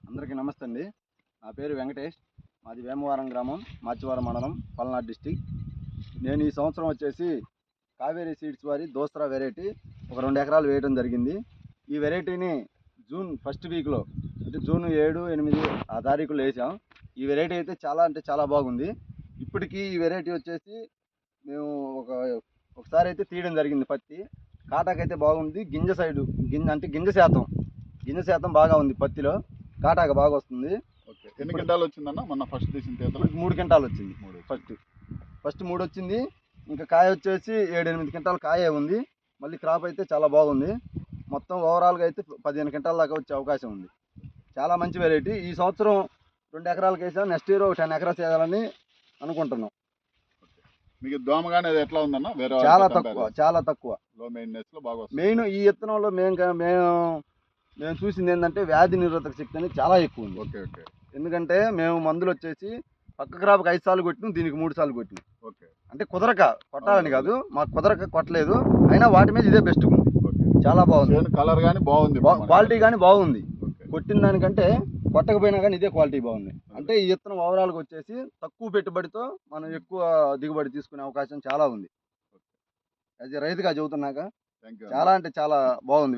అందరికీ నమస్తే అండి. నా పేరు వెంకటేష్. మాది వేమవరం గ్రామం, మాచివరం మండలం, పల్నాడు డిస్టిక్. నేను ఈ సంవత్సరం వచ్చేసి కావేరీ సీడ్స్ వారి దోసరా వెరైటీ ఒక 2 ఎకరాలు వేయడం జరిగింది. ఈ వెరైటీని జూన్ ఫస్ట్ వీక్లో అంటే జూన్ 7, 8 ఆ తారీఖులో వేసాం. ఈ వెరైటీ అయితే చాలా అంటే చాలా బాగుంది. ఇప్పటికీ ఈ వెరైటీ వచ్చేసి మేము ఒకసారి అయితే తీయడం జరిగింది పత్తి. కాటాకైతే బాగుంది. గింజ శాతం బాగా ఉంది పత్తిలో. కాటాక బాగా వస్తుంది. ఓకే. ఎన్ని క్వింటాలు వచ్చిందన్న మొన్న ఫస్ట్ తీసిన తీతలో? 3 క్వింటాలు వచ్చింది. ఫస్ట్ 3 వచ్చింది. ఇంకా కాయ వచ్చేసి 7-8 క్వింటాలు కాయే ఉంది. మళ్ళీ క్రాప్ అయితే చాలా బాగుంది. మొత్తం ఓవరాల్గా అయితే 15 క్వింటాల దాకా వచ్చే అవకాశం ఉంది. చాలా మంచి వెరైటీ. ఈ సంవత్సరం 2 ఎకరాలకు వేసాం. నెక్స్ట్ ఇయర్ 10 ఎకరాలు వేయాలని అనుకుంటున్నాం. మీకు దోమ కానీ అది ఎట్లా ఉందన్న? చాలా తక్కువ. లో మెయింటెనెన్స్ లో బాగా వస్తుంది. మెయిన్ ఈ విత్తనంలో మేము చూసింది ఏంటంటే వ్యాధి నిరోధక శక్తి అనేది చాలా ఎక్కువ ఉంది. Okay okay. ఎందుకంటే మేము మందులు వచ్చేసి పక్క క్రాప్కి 5 సార్లు కొట్టినాం, దీనికి 3 సార్లు కొట్టినాం. ఓకే. అంటే కొట్టాలని కాదు, మాకు కొట్టలేదు. అయినా వాటి మీద ఇదే బెస్ట్ ఉంది. చాలా బాగుంది. కలర్ కానీ బాగుంది, క్వాలిటీ కానీ బాగుంది. కొట్టిన దానికంటే కొట్టకపోయినా కానీ ఇదే క్వాలిటీ బాగుంది. అంటే ఈ విత్తనం ఓవరాల్గా వచ్చేసి తక్కువ పెట్టుబడితో మనం ఎక్కువ దిగుబడి తీసుకునే అవకాశం చాలా ఉంది. అది రైతుగా చెబుతున్నాక చాలా అంటే చాలా బాగుంది.